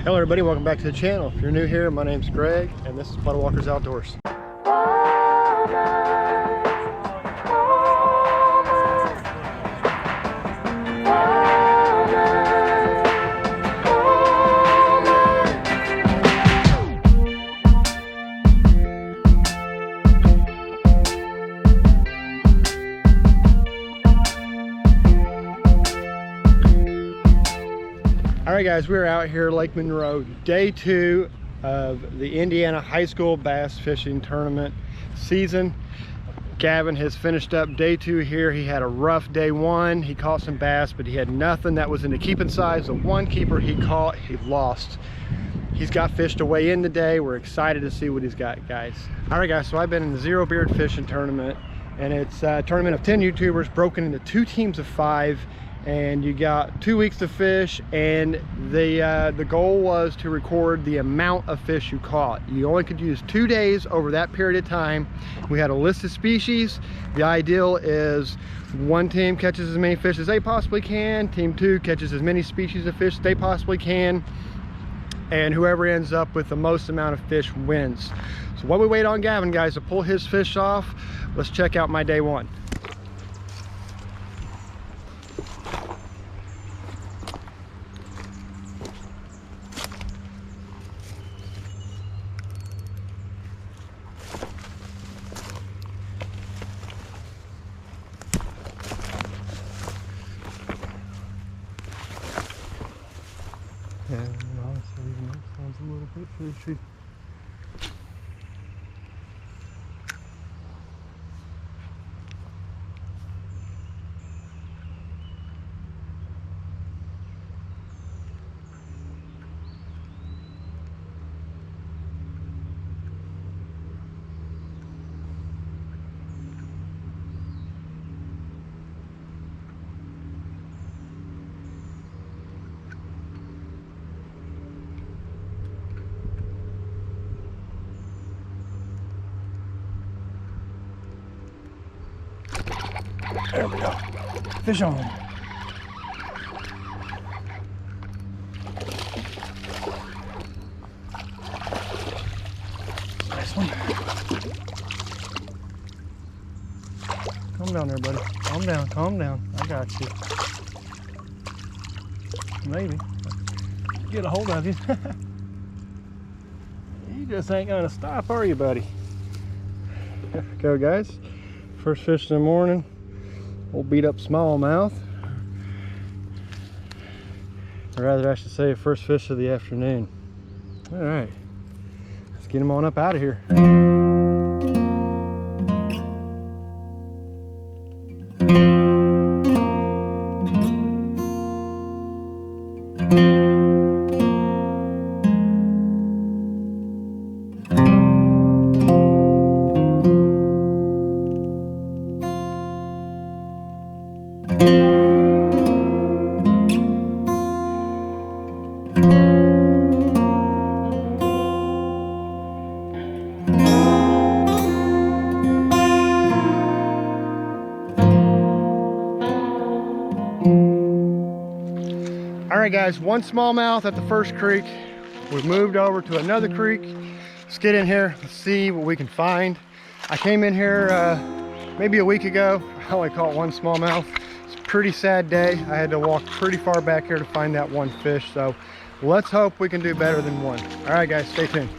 Hello everybody, welcome back to the channel. If you're new here, my name's Greg and this is Puddle Walkers Outdoors. Alright guys, we're out here Lake Monroe, day 2 of the Indiana High School Bass Fishing Tournament season. Gavin has finished up day 2 here. He had a rough day 1. He caught some bass, but he had nothing that was in the keeping size. The one keeper he caught, he lost. He's got fish to weigh in today. We're excited to see what he's got, guys. Alright guys, so I've been in the Zero Beard Fishing Tournament, and it's a tournament of 10 YouTubers broken into 2 teams of 5. And you got 2 weeks to fish, and the goal was to record the amount of fish you caught. You only could use 2 days over that period of time. We had a list of species. The ideal is one team catches as many fish as they possibly can, team 2 catches as many species of fish as they possibly can, and whoever ends up with the most amount of fish wins. So while we wait on Gavin, guys, to pull his fish off, let's check out my day 1. Yeah, honestly, that sounds a little bit fishy. There we go. Fish on. Nice one. Calm down there, buddy. Calm down, calm down. I got you. Maybe. Get a hold of you. You just ain't gonna stop, are you, buddy? Go, guys. First fish in the morning. Old beat up smallmouth, or rather I should say first fish of the afternoon. All right, let's get him on up out of here. Alright guys, one smallmouth at the first creek. We've moved over to another creek. Let's get in here, let's see what we can find. I came in here maybe a week ago. I only caught one smallmouth. It's a pretty sad day. I had to walk pretty far back here to find that one fish. So let's hope we can do better than one. Alright guys, stay tuned.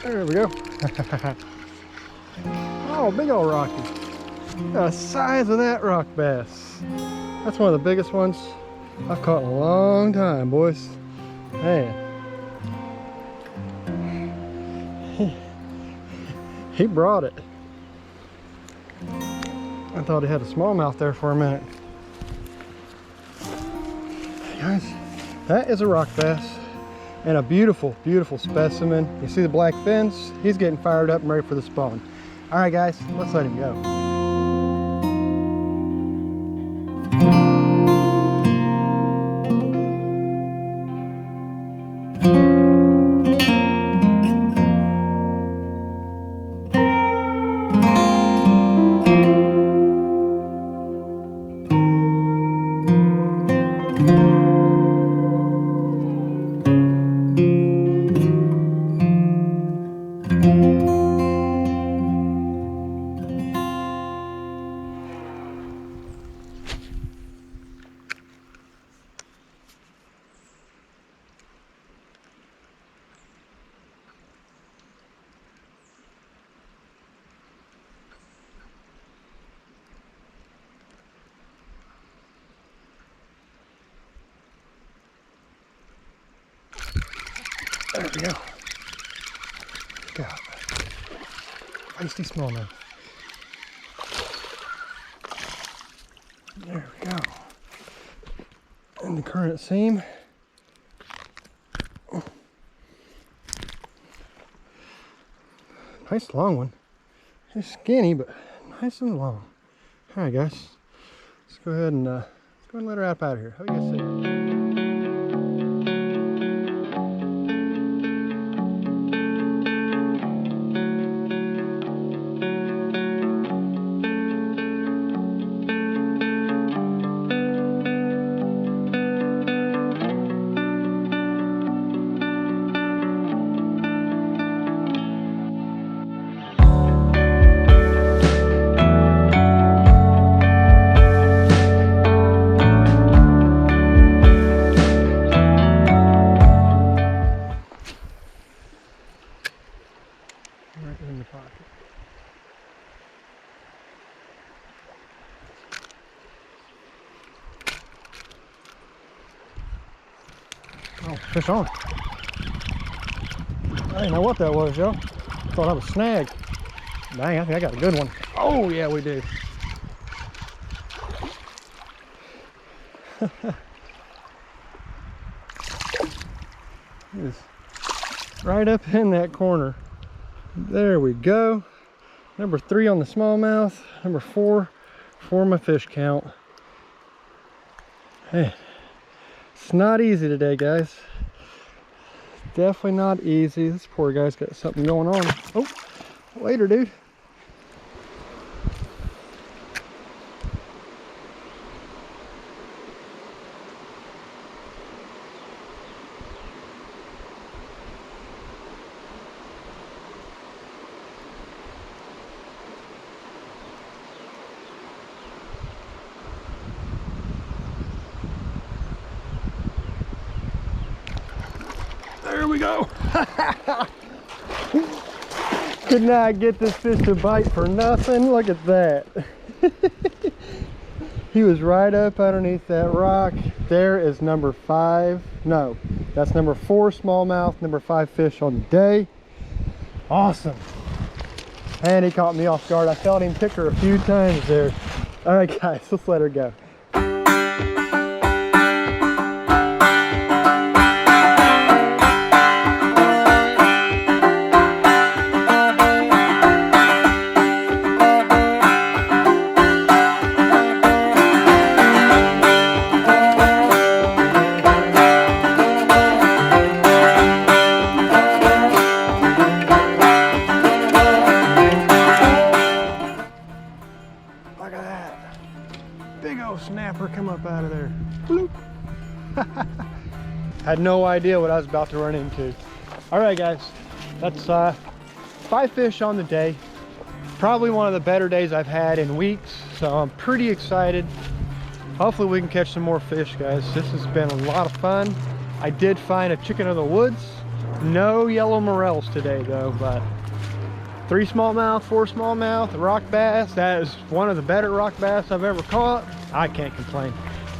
There we go. Oh, big old rocky. The size of that rock bass. That's one of the biggest ones I've caught in a long time, boys. Man. He brought it. I thought he had a smallmouth there for a minute. Guys, that is a rock bass. and a beautiful, beautiful specimen. You see the black fins? He's getting fired up and ready for the spawn. All right, guys, let's let him go. There we go. God. Feisty smallmouth. There we go. And the current seam. Nice long one. It's skinny, but nice and long. All right, guys. Let's go ahead and let her out of here. How you guys see? Right in the pocket. Oh, fish on. I didn't know what that was, yo. Thought I was snagged. Dang, I think I got a good one. Oh, yeah, we do. It's right up in that corner. There we go. Number 3 on the smallmouth. Number 4 for my fish count. Hey, it's not easy today, guys. Definitely not easy. This poor guy's got something going on. Oh, later, dude. There we go. Could not get this fish to bite for nothing. Look at that. He was right up underneath that rock. There is number 5. No, that's number 4 smallmouth, number 5 fish on the day. Awesome. And he caught me off guard. I felt him pick her a few times there. All right, guys, let's let her go. Look at that. Big old snapper come up out of there. Bloop. Had no idea what I was about to run into. All right, guys, that's 5 fish on the day. Probably one of the better days I've had in weeks, so I'm pretty excited. Hopefully we can catch some more fish, guys. This has been a lot of fun. I did find a chicken of the woods. No yellow morels today though, but 3 smallmouth, 4 smallmouth, a rock bass. That is one of the better rock bass I've ever caught. I can't complain.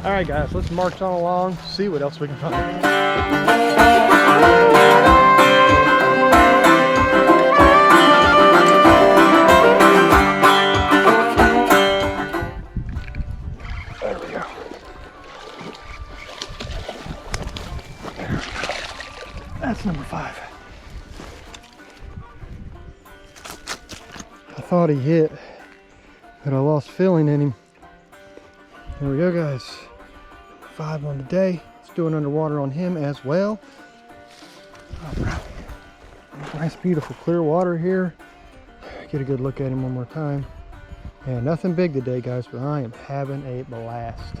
All right, guys, let's march on along, see what else we can find. There we go. thought he hit, but I lost feeling in him. Here we go, guys. 5 on the day. Let's do an underwater on him as well. All right. Nice, beautiful, clear water here. Get a good look at him one more time. And nothing big today, guys, but I am having a blast.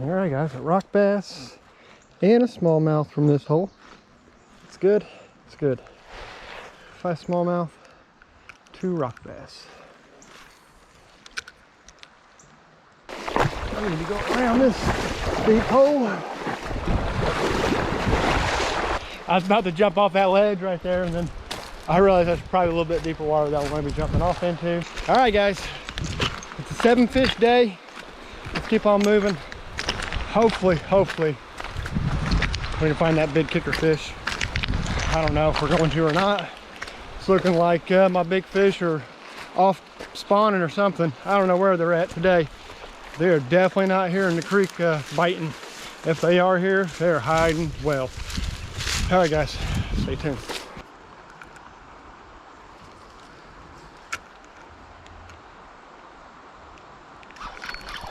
All right, guys, a rock bass and a smallmouth from this hole. It's good. It's good. 5 smallmouth, 2 rock bass. I need to go around this deep hole. I was about to jump off that ledge right there, and then I realized that's probably a little bit deeper water that I'm going to be jumping off into. All right, guys, it's a 7-fish day. Let's keep on moving. Hopefully we can find that big kicker fish. I don't know if we're going to or not. It's looking like my big fish are off spawning or something. I don't know where they're at today. They're definitely not here in the creek biting. If they are here, they're hiding well. All right, guys, stay tuned.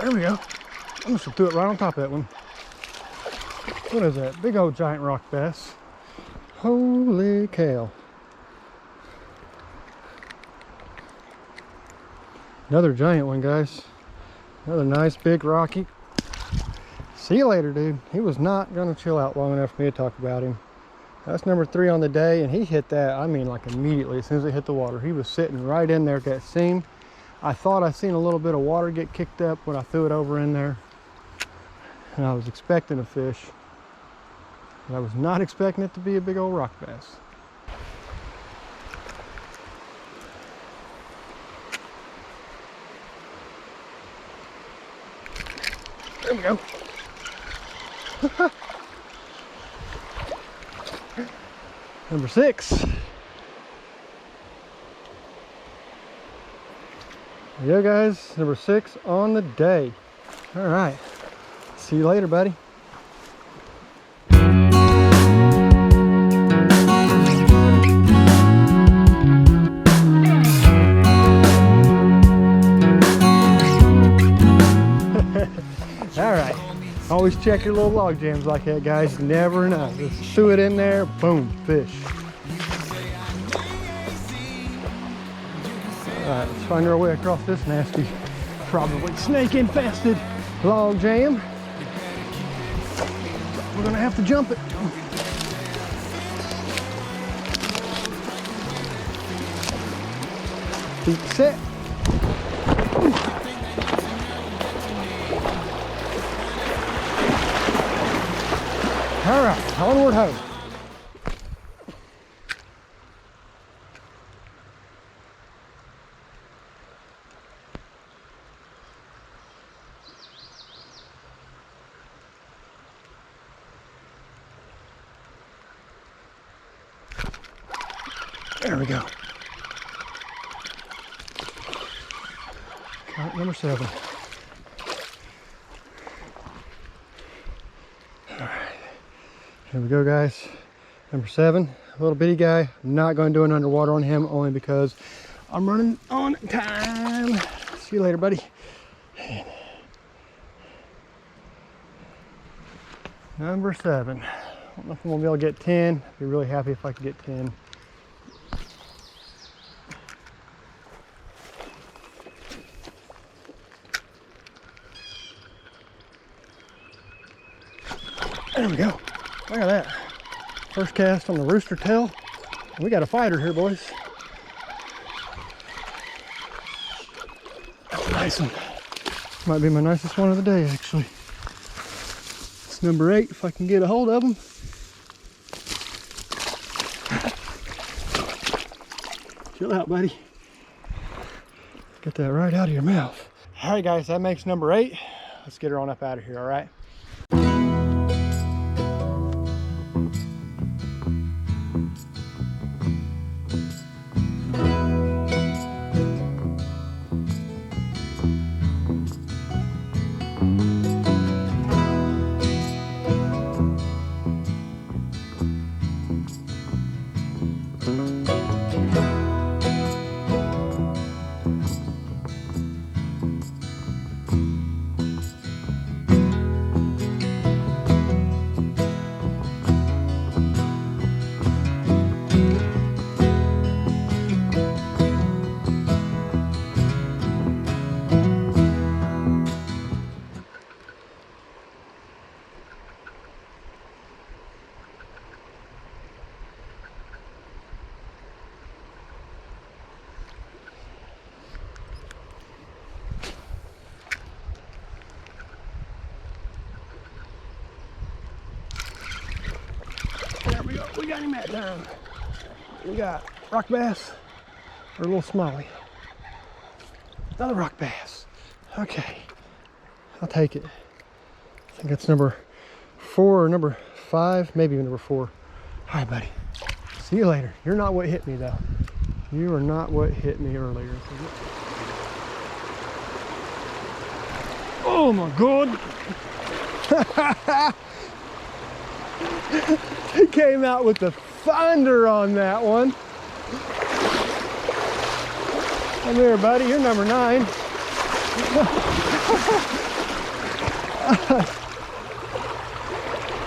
There we go. I'm just gonna throw it right on top of that one. What is that? Big old giant rock bass. Holy cow. Another giant one, guys. Another nice big rocky. See you later, dude. He was not gonna chill out long enough for me to talk about him. That's number 3 on the day, and he hit that, I mean, like immediately as soon as it hit the water. He was sitting right in there at that seam. I thought I seen a little bit of water get kicked up when I threw it over in there. And I was expecting a fish, but I was not expecting it to be a big old rock bass. There we go. Number 6. There you go, guys. Number 6 on the day. All right. See you later, buddy. All right. Always check your little log jams like that, guys. You never know. Just threw it in there, boom, fish. All right, let's find our way across this nasty, probably snake infested log jam. We're gonna have to jump it. Feet set. All right, onward home. There we go. Count number 7. All right. Here we go, guys. Number 7, a little bitty guy. I'm not going to do an underwater on him only because I'm running on time. See you later, buddy. Number 7. I don't know if I'm going to be able to get 10. I'd be really happy if I could get 10. There we go. Look at that. First cast on the rooster tail. We got a fighter here, boys. That's a nice one. Might be my nicest one of the day, actually. It's number 8, if I can get a hold of him. Chill out, buddy. Get that right out of your mouth. All right, guys, that makes number 8. Let's get her on up out of here, all right? There we go. We got him at down. We got rock bass or a little smallie. Another rock bass. Okay, I'll take it. I think that's number 4 or number 5, maybe number 4. All right, buddy. See you later. You're not what hit me, though. You are not what hit me earlier. Oh my God! He came out with the thunder on that one. Come here, buddy. You're number 9.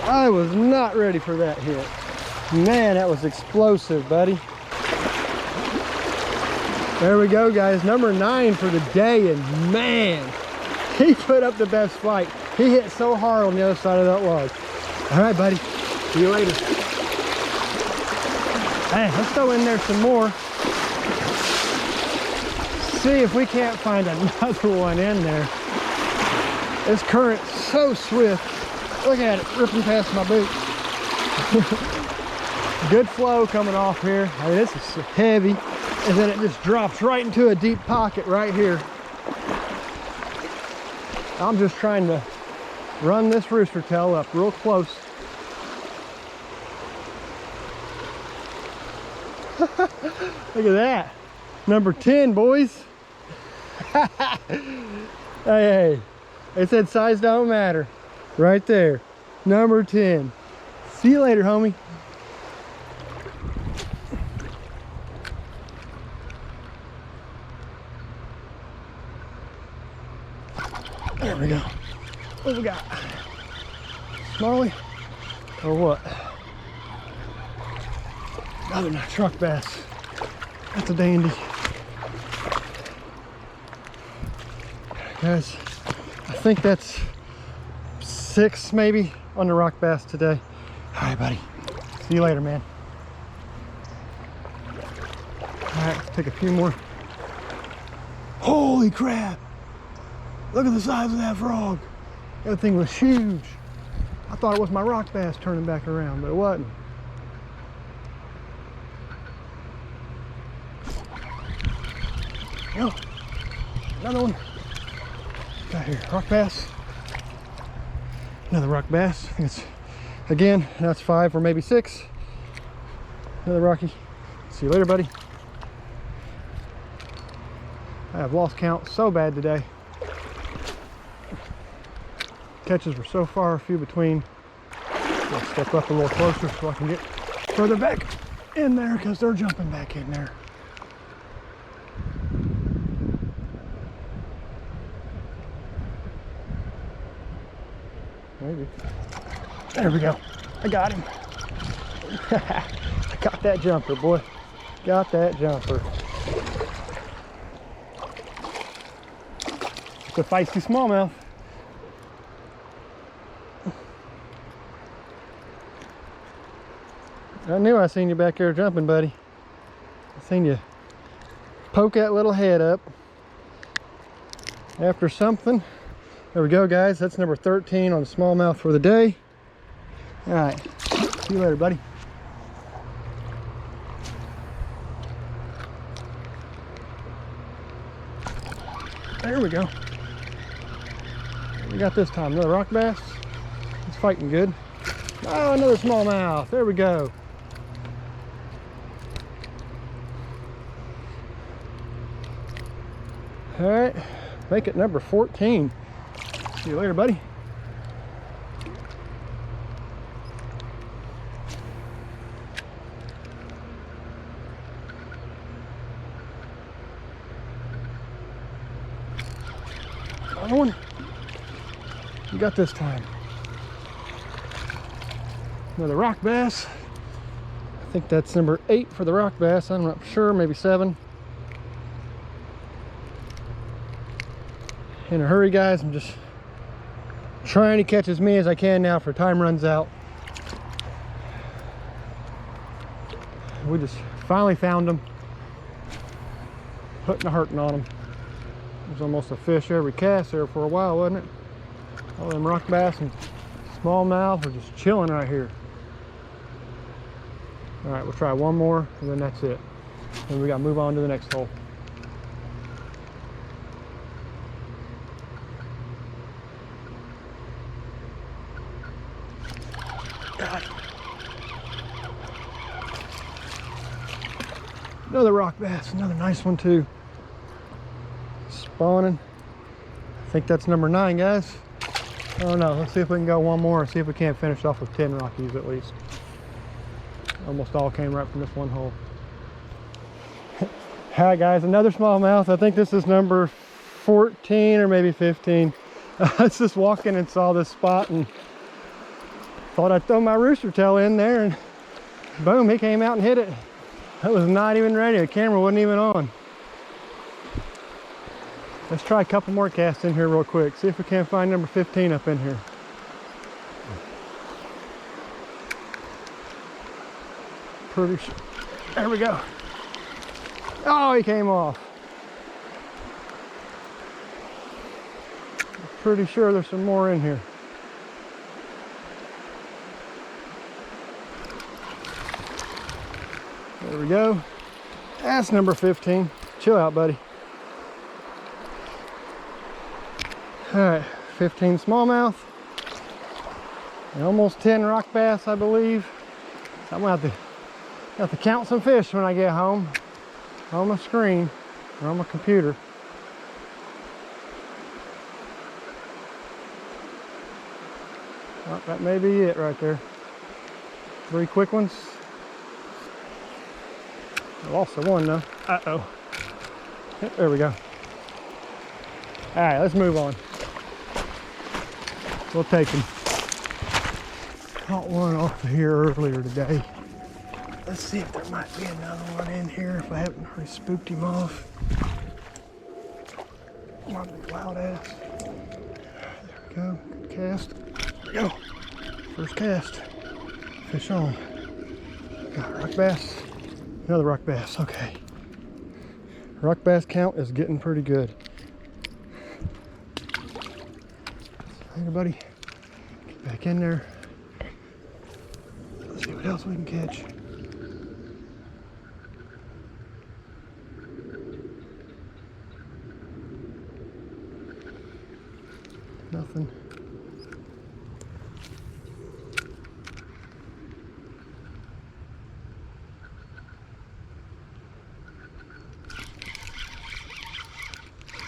I was not ready for that hit. Man, that was explosive, buddy. There we go, guys. Number 9 for the day, and man, he put up the best fight. He hit so hard on the other side of that log. All right, buddy. See you later. Hey, let's throw in there some more. See if we can't find another one in there. This current's so swift. Look at it, ripping past my boots. Good flow coming off here. I mean, this is heavy. And then it just drops right into a deep pocket right here. I'm just trying to run this rooster tail up real close. Look at that. Number 10, boys. Hey, they said size don't matter. Right there. Number 10. See you later, homie. There we go. What we got? Smallie or what? Another nice rock bass. That's a dandy. Guys, I think that's 6 maybe on the rock bass today. All right, buddy. See you later, man. All right, let's take a few more. Holy crap! Look at the size of that frog. That thing was huge. I thought it was my rock bass turning back around, but it wasn't. Yo, another one. Got here, rock bass. Another rock bass. I think it's, again, that's 5 or maybe 6. Another rocky. See you later, buddy. I have lost count so bad today. Catches were so far few between. I'll step up a little closer so I can get further back in there because they're jumping back in there. Maybe. There we go. I got him. I got that jumper, boy. Got that jumper. It's a feisty smallmouth. I knew I seen you back there jumping, buddy. I seen you poke that little head up after something. There we go, guys. That's number 13 on the smallmouth for the day. All right. See you later, buddy. There we go. What we got this time? Another rock bass. He's fighting good. Oh, another smallmouth. There we go. All right, make it number 14. See you later, buddy. Another one. You got this time. Another rock bass. I think that's number 8 for the rock bass. I'm not sure, maybe 7. In a hurry, guys. I'm just trying to catch as many as I can now for time runs out. We just finally found them. Putting a hurting on them. It was almost a fish every cast there for a while, wasn't it? All them rock bass and smallmouth are just chilling right here. All right, we'll try one more and then that's it. Then we got to move on to the next hole. God. Another rock bass, another nice one too. Spawning. I think that's number 9, guys. Oh no, let's see if we can go one more and see if we can't finish off with 10 rockies at least. Almost all came right from this one hole. All right, guys, another smallmouth. I think this is number 14 or maybe 15. I was just walking and saw this spot and thought I'd throw my rooster tail in there, and boom, he came out and hit it. I was not even ready. The camera wasn't even on. Let's try a couple more casts in here real quick. See if we can't find number 15 up in here. Pretty sure. There we go. Oh, he came off. Pretty sure there's some more in here. There we go. That's number 15. Chill out, buddy. All right, 15 smallmouth. And almost 10 rock bass, I believe. I'm gonna have to count some fish when I get home on my screen or on my computer. Oh, that may be it right there. 3 quick ones. I lost the one though. Uh-oh. There we go. All right, let's move on. We'll take him. Caught one off of here earlier today. Let's see if there might be another one in here if I haven't already spooked him off. Come on, big loud ass. There we go. Good cast. There we go. First cast. Fish on. Got a rock bass. Another rock bass. Okay. Rock bass count is getting pretty good. Hey, buddy. Get back in there. Let's see what else we can catch. Nothing.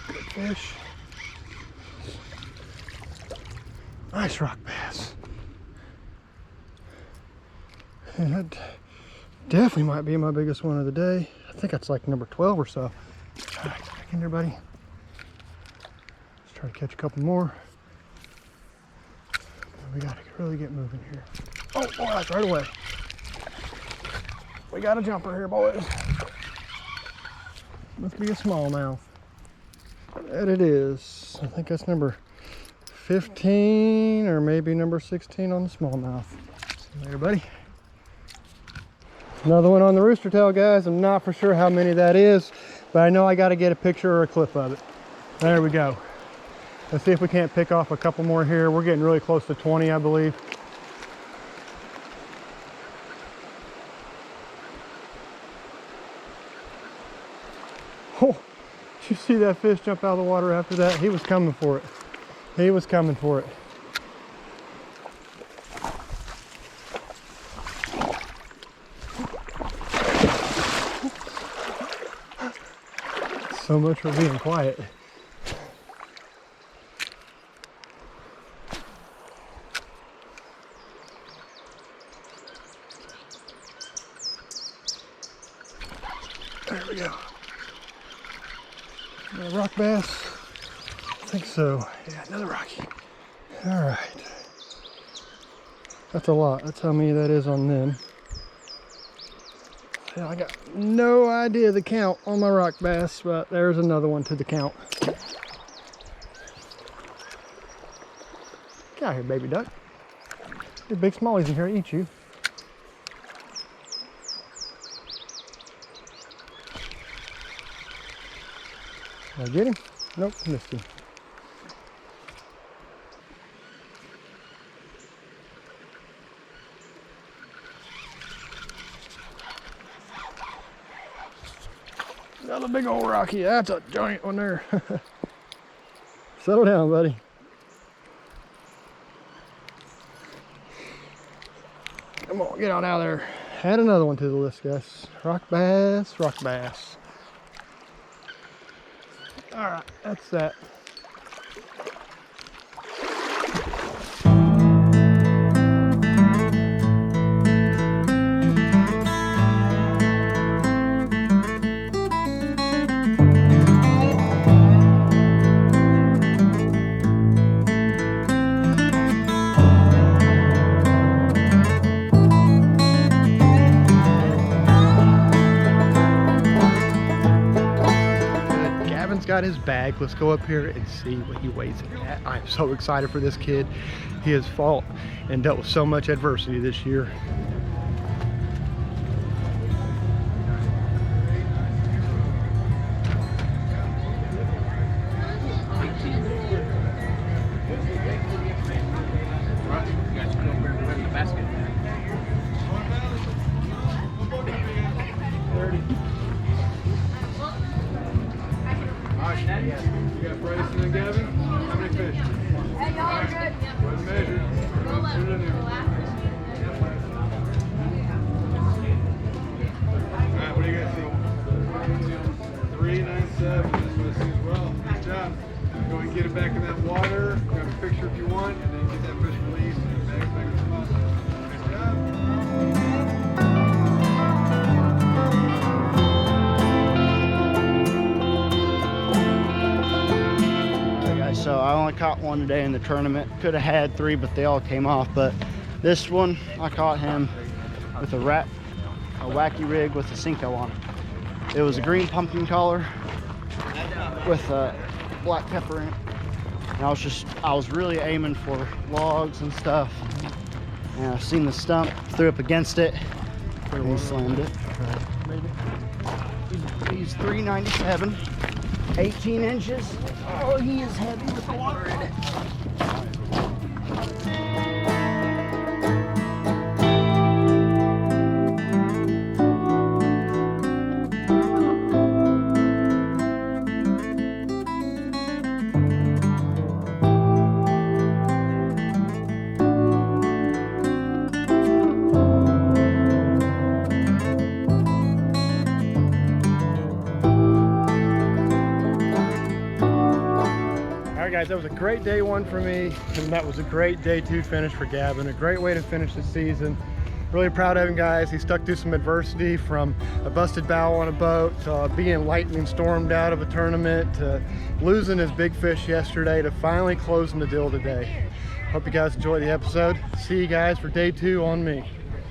Good fish. Nice rock bass. And that definitely might be my biggest one of the day. I think that's like number 12 or so. All right, get back in there, buddy. Let's try to catch a couple more. We gotta really get moving here. Oh, boy, that's right away. We got a jumper here, boys. Must be a smallmouth. That it is. I think that's number 15 or maybe number 16 on the smallmouth. See you later, buddy. Another one on the rooster tail, guys. I'm not for sure how many that is, but I know I got to get a picture or a clip of it. There we go. Let's see if we can't pick off a couple more here. We're getting really close to 20, I believe. Oh, Did you see that fish jump out of the water after that? He was coming for it. He was coming for it. So much for being quiet. There we go. Another rock bass. I think so. Yeah, another rocky. All right. That's a lot. That's how many that is on them. Yeah, I got no idea the count on my rock bass, but there's another one to the count. Get out here, baby duck. Your big smallies in here to eat you. Did I get him? Nope, missed him. Another big old rocky. That's a giant one there. Settle down, buddy. Come on, get on out of there. Add another one to the list, guys. Rock bass, rock bass. All right, that's that. Got his bag. Let's go up here and see what he weighs it at. I'm so excited for this kid. He has fought and dealt with so much adversity this year. You got Bryson and Gavin? How many fish? Hey, y'all are good. What's the measure? Alright, what do you guys think? 397. That's what I see as well. Good job. Go and get it back in that water. Grab a picture if you want, and then get that fish released and the bag's back in the spot. Good job. So I only caught one today in the tournament. Could have had 3, but they all came off. But this one, I caught him with a wacky rig with a Cinco on it. It was a green pumpkin collar with a black pepper in it. And I was really aiming for logs and stuff. And I seen the stump, threw up against it, and he slammed it. He's 397. 18 inches. Oh, he is heavy with the water in it. Guys, that was a great day 1 for me, and that was a great day 2 finish for Gavin. A great way to finish the season. Really proud of him, guys. He stuck through some adversity, from a busted bow on a boat to being lightning stormed out of a tournament to losing his big fish yesterday to finally closing the deal today. Hope you guys enjoyed the episode. See you guys for day 2 on me.